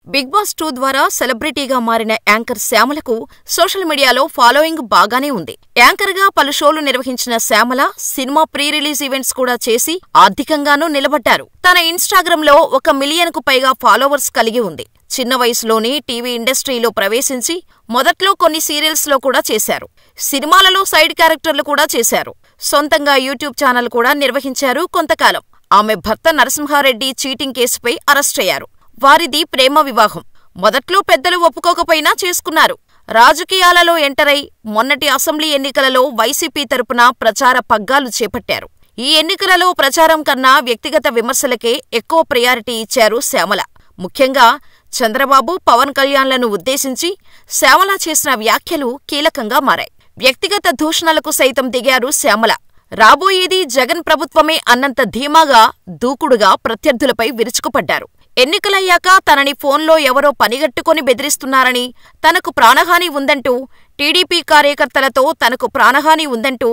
Big boss 2 ద్వారా సెలబ్రిటీగా మారిన anchor శ్యామలకు social మీడియాలో ఫాలోయింగ్ బాగానే ఉంది. యాంకర్గా పలు షోలు నిర్వహించిన Shyamala cinema pre release events కూడా చేసి ఆర్థికంగానూ నిలబడ్డారు. తన ఇన్‌స్టాగ్రామ్‌లో 1 మిలియన్‌కు పైగా ఫాలోవర్స్ కలిగి ఉంది. చిన్న వయసులోనే టీవీ ఇండస్ట్రీలో ప్రవేశించి మొదట్లో కొన్ని సీరియల్స్‌లో కూడా చేశారు. సినిమాలలో సైడ్ క్యారెక్టర్లు కూడా చేశారు. సొంతంగా యూట్యూబ్ ఛానల్ కూడా నిర్వహించారు కొంతకాలం. ఆమె భర్త నరసింహారెడ్డి చీటింగ్ కేసుపై అరెస్టయ్యారు. వారిది ప్రేమ వివాహం. మొదట్లో పెద్దలు ఒప్పుకోకపోయినా చేసుకున్నారు. రాజకీయాలలో ఎంటరై మొన్నటి అసెంబ్లీ ఎన్నికలలో వైసీపీ తరపున ప్రచార పగ్గాలు చేపట్టారు. ఈ ఎన్నికలలో ప్రచారం కన్నా వ్యక్తిగత విమర్శలకే ఎక్కువ ప్రయారిటీ ఇచ్చారు శ్యామల. ముఖ్యంగా చంద్రబాబు, పవన్ కళ్యాణ్లను ఉద్దేశించి శ్యామల చేసిన వ్యాఖ్యలు కీలకంగా మారాయి. వ్యక్తిగత దూషణలకు సైతం దిగారు శ్యామల. రాబోయేది జగన్ ప్రభుత్వమే అన్నంత ధీమాగా, దూకుడుగా ప్రత్యర్థులపై విరుచుకుపడ్డారు. ఎన్నికలయ్యాక తనని ఫోన్లో ఎవరో పనిగట్టుకుని బెదిరిస్తున్నారని, తనకు ప్రాణహాని ఉందంటూ, టీడీపీ కార్యకర్తలతో తనకు ప్రాణహాని ఉందంటూ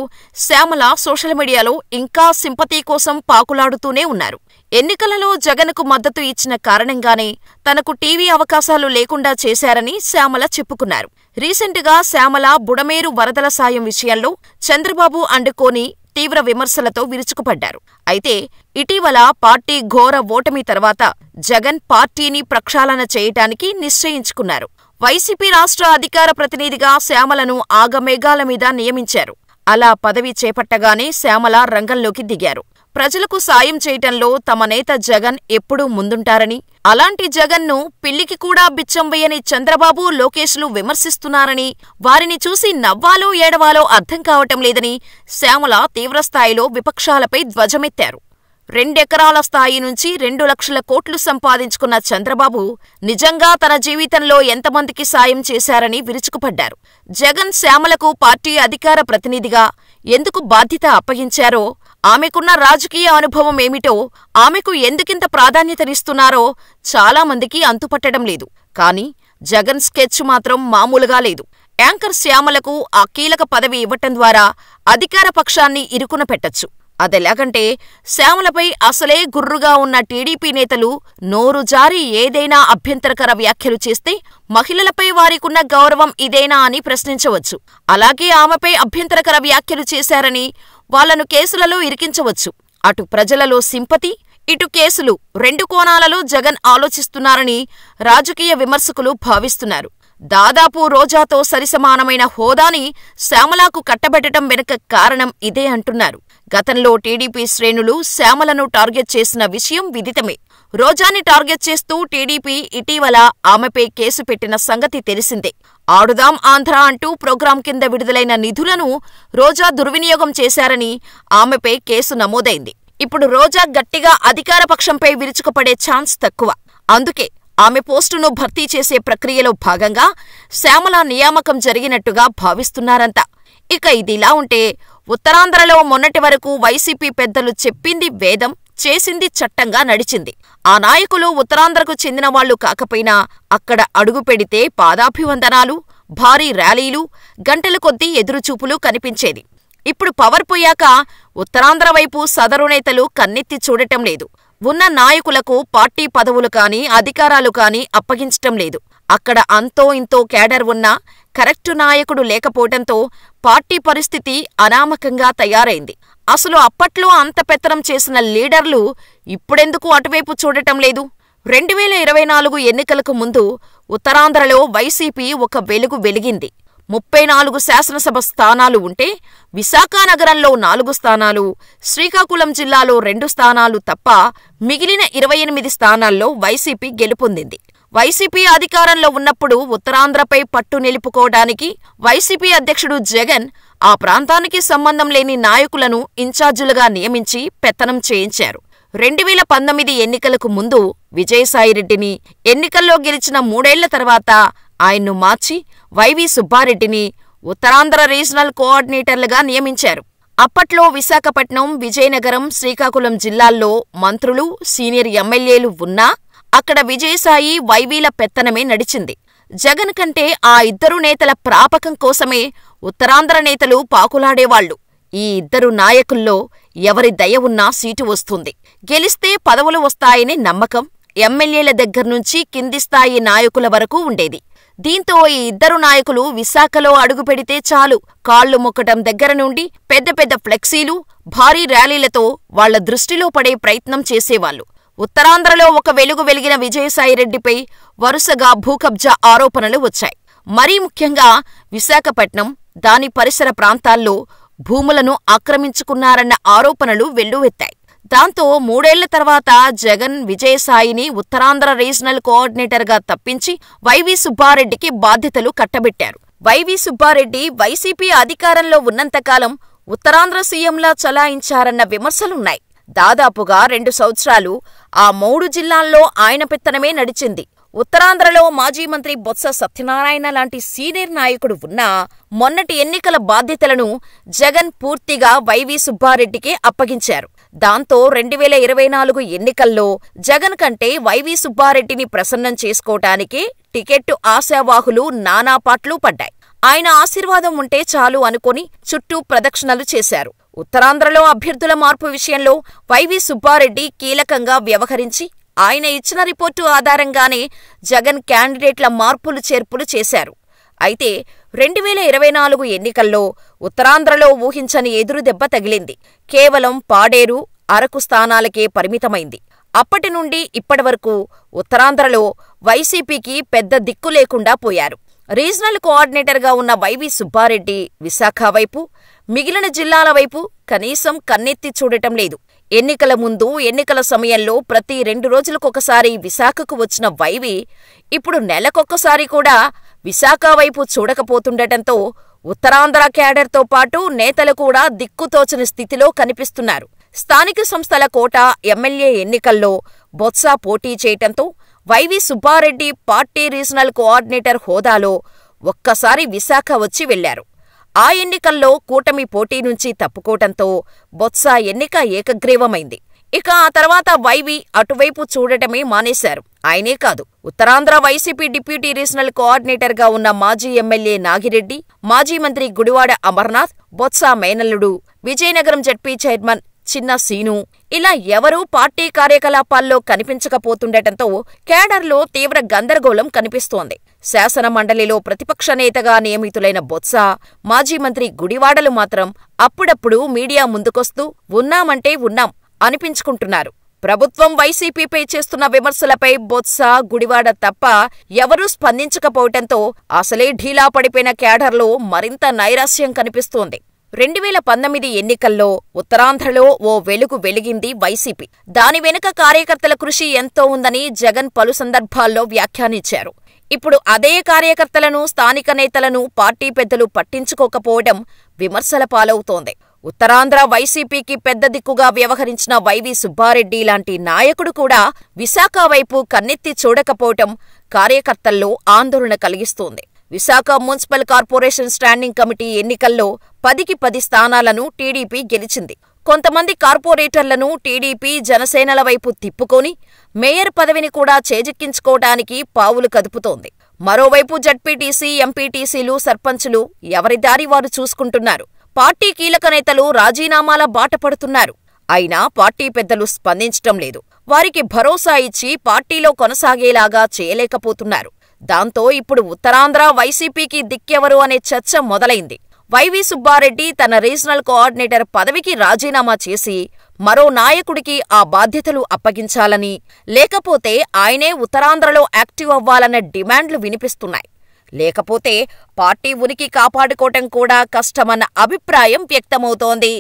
శ్యామల సోషల్ మీడియాలో ఇంకా సింపతీ కోసం పాకులాడుతూనే ఉన్నారు. ఎన్నికలలో జగన్కు మద్దతు ఇచ్చిన కారణంగానే తనకు టీవీ అవకాశాలు లేకుండా చేశారని శ్యామల చెప్పుకున్నారు. రీసెంట్గా శ్యామల బుడమేరు వరదల సాయం విషయంలో చంద్రబాబు అండుకోని తీవ్ర విమర్శలతో విరుచుకుపడ్డారు. అయితే ఇటీవల పార్టీ ఘోర ఓటమి తర్వాత జగన్ పార్టీని ప్రక్షాళన చేయటానికి నిశ్చయించుకున్నారు. వైసీపీ రాష్ట్ర అధికార ప్రతినిధిగా శ్యామలను ఆగమేఘాల మీద నియమించారు. అలా పదవి చేపట్టగానే శ్యామల రంగంలోకి దిగారు. ప్రజలకు సాయం చేయటంలో తమ నేత జగన్ ఎప్పుడూ ముందుంటారని, అలాంటి జగన్ను పిల్లికి కూడా బిచ్చం వేయని చంద్రబాబు, లోకేశ్లు విమర్శిస్తున్నారని, వారిని చూసి నవ్వాలో ఏడవాలో అర్థం కావటం లేదని శ్యామల తీవ్రస్థాయిలో విపక్షాలపై ధ్వజమెత్తారు. 2 ఎకరాల స్థాయి నుంచి 2 లక్షల కోట్లు సంపాదించుకున్న చంద్రబాబు నిజంగా తన జీవితంలో ఎంతమందికి సాయం చేశారని విరుచుకుపడ్డారు. జగన్ శ్యామలకు పార్టీ అధికార ప్రతినిధిగా ఎందుకు బాధ్యత అప్పగించారో, ఆమెకున్న రాజకీయ అనుభవం ఏమిటో, ఆమెకు ఎందుకింత ప్రాధాన్యతనిస్తున్నారో చాలామందికి అంతుపట్టడం లేదు. కానీ జగన్ స్కెచ్ మాత్రం మామూలుగా లేదు. యాంకర్ శ్యామలకు ఆ కీలక పదవి ఇవ్వటం ద్వారా అధికార పక్షాన్ని ఇరుకున పెట్టొచ్చు. అదెలాగంటే, శ్యామలపై అసలే గుర్రుగా ఉన్న టీడీపీ నేతలు నోరు జారి ఏదైనా అభ్యంతరకర వ్యాఖ్యలు చేస్తే మహిళలపై వారికున్న గౌరవం ఇదేనా అని ప్రశ్నించవచ్చు. అలాగే ఆమెపై అభ్యంతరకర వ్యాఖ్యలు చేశారని వాళ్లను కేసులలో ఇరికించవచ్చు. అటు ప్రజలలో సింపతి, ఇటు కేసులు, 2 కోణాలలో జగన్ ఆలోచిస్తున్నారని రాజకీయ విమర్శకులు భావిస్తున్నారు. దాదాపు రోజాతో సరిసమానమైన హోదాని శ్యామలకు కట్టబెట్టడం వెనుక కారణం ఇదే అంటున్నారు. గతంలో టీడీపీ శ్రేణులు శ్యామలను టార్గెట్ చేసిన విషయం విదితమే. రోజాని టార్గెట్ చేస్తూ టీడీపీ ఇటీవల ఆమెపై కేసు పెట్టిన సంగతి తెలిసిందే. ఆడుదాం ఆంధ్ర అంటూ ప్రోగ్రాం కింద విడుదలైన నిధులను రోజా దుర్వినియోగం చేశారని ఆమెపై కేసు నమోదైంది. ఇప్పుడు రోజా గట్టిగా అధికార పక్షంపై విరుచుకుపడే ఛాన్స్ తక్కువ. అందుకే ఆమె పోస్టును భర్తీ చేసే ప్రక్రియలో భాగంగా శ్యామల నియామకం జరిగినట్టుగా భావిస్తున్నారంతా. ఇక ఇదిలా ఉంటే, ఉత్తరాంధ్రలో మొన్నటి వరకు వైసీపీ పెద్దలు చెప్పింది వేదం, చేసింది చట్టంగా నడిచింది. ఆ నాయకులు ఉత్తరాంధ్రకు చెందినవాళ్లు కాకపోయినా అక్కడ అడుగుపెడితే పాదాభివందనాలు, భారీ ర్యాలీలు, గంటల కొద్దీ ఎదురుచూపులు కనిపించేది. ఇప్పుడు పవర్ పోయాక ఉత్తరాంధ్ర వైపు సదరు నేతలు కన్నెత్తి చూడటం లేదు. ఉన్న నాయకులకు పార్టీ పదవులు కాని, అధికారాలు కాని అప్పగించటం లేదు. అక్కడ అంతో ఇంతో కేడర్ ఉన్నా కరెక్టు నాయకుడు లేకపోవటంతో పార్టీ పరిస్థితి అనామకంగా తయారైంది. అసలు అప్పట్లో అంత పెత్తనం చేసిన లీడర్లు ఇప్పుడెందుకు అటువైపు చూడటం లేదు? 2024 ఎన్నికలకు ముందు ఉత్తరాంధ్రలో వైసీపీ ఒక వెలుగు వెలిగింది. 34 శాసనసభ స్థానాలు ఉంటే విశాఖ నగరంలో 4 స్థానాలు, శ్రీకాకుళం జిల్లాలో 2 స్థానాలు తప్ప మిగిలిన 28 స్థానాల్లో వైసీపీ గెలుపొందింది. వైసీపీ అధికారంలో ఉన్నప్పుడు ఉత్తరాంధ్రపై పట్టు నిలుపుకోవడానికి వైసీపీ అధ్యక్షుడు జగన్ ఆ ప్రాంతానికి సంబంధం లేని నాయకులను ఇన్ఛార్జీలుగా నియమించి పెత్తనం చేయించారు. 2019 ఎన్నికలకు ముందు విజయసాయిరెడ్డిని, ఎన్నికల్లో గెలిచిన 3 ఏళ్ల తర్వాత ఆయన్ను మార్చి వైవి సుబ్బారెడ్డిని ఉత్తరాంధ్ర రీజనల్ కోఆర్డినేటర్లుగా నియమించారు. అప్పట్లో విశాఖపట్నం, విజయనగరం, శ్రీకాకుళం జిల్లాల్లో మంత్రులు, సీనియర్ ఎమ్మెల్యేలు ఉన్నా అక్కడ విజయసాయి, వైవీల పెత్తనమే నడిచింది. జగన్ కంటే ఆ 2 నేతల ప్రాపకం కోసమే ఉత్తరాంధ్ర నేతలు పాకులాడేవాళ్లు. ఈ 2 నాయకుల్లో ఎవరి దయ ఉన్నా సీటు వస్తుంది, గెలిస్తే పదవులు వస్తాయని నమ్మకం ఎమ్మెల్యేల దగ్గర్నుంచి కింది స్థాయి నాయకుల వరకు ఉండేది. దీంతో ఈ ఇద్దరు నాయకులు విశాఖలో అడుగుపెడితే చాలు కాళ్లు మొక్కటం దగ్గర నుండి పెద్ద పెద్ద ఫ్లెక్సీలు, భారీ ర్యాలీలతో వాళ్ల దృష్టిలో పడే ప్రయత్నం చేసేవాళ్లు. ఉత్తరాంధ్రలో ఒక వెలుగు వెలిగిన విజయసాయిరెడ్డిపై వరుసగా భూకబ్జా ఆరోపణలు వచ్చాయి. మరీ ముఖ్యంగా విశాఖపట్నం, దాని పరిసర ప్రాంతాల్లో భూములను ఆక్రమించుకున్నారన్న ఆరోపణలు వెల్లువెత్తాయి. దాంతో 3 ఏళ్ల తర్వాత జగన్ విజయసాయిని ఉత్తరాంధ్ర రీజనల్ కోఆర్డినేటర్గా తప్పించి వైవీ సుబ్బారెడ్డికి బాధ్యతలు కట్టబెట్టారు. వైవీ సుబ్బారెడ్డి వైసీపీ అధికారంలో ఉన్నంతకాలం ఉత్తరాంధ్ర సీఎంలా చలాయించారన్న విమర్శలున్నాయి. దాదాపుగా 2 సంవత్సరాలు ఆ 3 జిల్లాల్లో ఆయన పెత్తనమే నడిచింది. ఉత్తరాంధ్రలో మాజీ మంత్రి బొత్స సత్యనారాయణ లాంటి సీనియర్ నాయకుడు ఉన్నా మొన్నటి ఎన్నికల బాధ్యతలను జగన్ పూర్తిగా వైవీ సుబ్బారెడ్డికే అప్పగించారు. దాంతో 2024 ఎన్నికల్లో జగన్ కంటే వైవీ సుబ్బారెడ్డిని ప్రసన్నం చేసుకోటానికే టికెట్టు ఆశావాహులు నానాపాట్లు పడ్డాయి. ఆయన ఆశీర్వాదం ఉంటే చాలు అనుకుని చుట్టూ ప్రదక్షిణలు చేశారు. ఉత్తరాంధ్రలో అభ్యర్థుల మార్పు విషయంలో వైవీ సుబ్బారెడ్డి కీలకంగా వ్యవహరించి ఆయన ఇచ్చిన రిపోర్టు ఆధారంగానే జగన్ క్యాండిడేట్ల మార్పులు చేర్పులు చేశారు. అయితే 2024 ఎన్నికల్లో ఉత్తరాంధ్రలో ఊహించని ఎదురుదెబ్బ తగిలింది. కేవలం పాడేరు, అరకు స్థానాలకే పరిమితమైంది. అప్పటి నుండి ఇప్పటివరకు ఉత్తరాంధ్రలో వైసీపీకి పెద్ద దిక్కు లేకుండా పోయారు. రీజనల్ కోఆర్డినేటర్గా ఉన్న వైవీ సుబ్బారెడ్డి విశాఖ వైపు, మిగిలిన జిల్లాల వైపు కనీసం కన్నెత్తి చూడటం లేదు. ఎన్నికల ముందు, ఎన్నికల సమయంలో ప్రతి 2 రోజులకొకసారి విశాఖకు వచ్చిన వైవీ ఇప్పుడు నెలకొక్కసారి కూడా విశాఖ వైపు చూడకపోతుండటంతో ఉత్తరాంధ్ర క్యాడర్తో పాటు నేతలు కూడా దిక్కుతోచని స్థితిలో కనిపిస్తున్నారు. స్థానిక సంస్థల కోటా ఎమ్మెల్యే ఎన్నికల్లో బొత్స పోటీ చేయటంతో YV Subba Reddy party regional coordinator హోదాలో ఒక్కసారి విశాఖ వచ్చి వెళ్లారు. ఆ ఎన్నికల్లో కూటమి పోటీ నుంచి తప్పుకోవటంతో బొత్స ఎన్నిక ఏకగ్రీవమైంది. ఇక ఆ తర్వాత వైవీ అటువైపు చూడటమే మానేశారు. ఆయనే కాదు, ఉత్తరాంధ్ర వైసీపీ డిప్యూటీ రీజనల్ కోఆర్డినేటర్గా ఉన్న మాజీ ఎమ్మెల్యే నాగిరెడ్డి, మాజీ మంత్రి గుడివాడ అమర్నాథ్, బొత్స మేనల్లుడు, విజయనగరం జడ్పీ చైర్మన్ చిన్న సీను ఇలా ఎవరూ పార్టీ కార్యకలాపాల్లో కనిపించకపోతుండటంతో కేడర్లో తీవ్ర గందరగోళం కనిపిస్తోంది. శాసన మండలిలో ప్రతిపక్ష నేతగా నియమితులైన బొత్స, మాజీ మంత్రి గుడివాడలు మాత్రం అప్పుడప్పుడు మీడియా ముందుకొస్తూ ఉన్నామంటే ఉన్నాం అనిపించుకుంటున్నారు. ప్రభుత్వం వైసీపీపై చేస్తున్న విమర్శలపై బొత్స, గుడివాడ తప్ప ఎవరూ స్పందించకపోవటంతో అసలే ఢీలా పడిపోయిన కేడర్లో మరింత నైరాశ్యం కనిపిస్తోంది. 2019 ఎన్నికల్లో ఉత్తరాంధ్రలో ఓ వెలుగు వెలిగింది వైసీపీ. దాని వెనుక కార్యకర్తల కృషి ఎంతో ఉందని జగన్ పలు సందర్భాల్లో వ్యాఖ్యానించారు. ఇప్పుడు అదే కార్యకర్తలను, స్థానిక నేతలను పార్టీ పెద్దలు పట్టించుకోకపోవడం విమర్శల పాలవుతోంది. ఉత్తరాంధ్ర వైసీపీకి పెద్ద దిక్కుగా వ్యవహరించిన వైవీ సుబ్బారెడ్డి లాంటి నాయకుడు కూడా విశాఖ వైపు కన్నెత్తి చూడకపోవటం కార్యకర్తల్లో ఆందోళన కలిగిస్తోంది. Visakha municipal corporation standing committee ఎన్నికల్లో 10కి 10 స్థానాలను టీడీపీ గెలిచింది. కొంతమంది కార్పొరేటర్లను టీడీపీ, జనసేనల వైపు తిప్పుకొని మేయర్ పదవిని కూడా చేజిక్కించుకోవటానికి పావులు కదుపుతోంది. మరోవైపు జడ్పీటీసీ, ఎంపీటీసీలు, సర్పంచులు ఎవరి దారి వారు చూసుకుంటున్నారు. పార్టీ కీలక నేతలు రాజీనామాల బాట పడుతున్నారు. అయినా పార్టీ పెద్దలు స్పందించటం లేదు. వారికి భరోసా ఇచ్చి పార్టీలో కొనసాగేలాగా చేయలేకపోతున్నారు. దాంతో ఇప్పుడు ఉత్తరాంధ్ర వైసీపీకి దిక్కెవరు అనే చర్చ మొదలైంది. వైవీ సుబ్బారెడ్డి తన రీజనల్ కోఆర్డినేటర్ పదవికి రాజీనామా చేసి మరో నాయకుడికి ఆ బాధ్యతలు అప్పగించాలని, లేకపోతే ఆయనే ఉత్తరాంధ్రలో యాక్టివ్ అవ్వాలన్న డిమాండ్లు వినిపిస్తున్నాయి. లేకపోతే పార్టీ ఉనికి కాపాడుకోవటం కూడా కష్టమన్న అభిప్రాయం వ్యక్తమవుతోంది.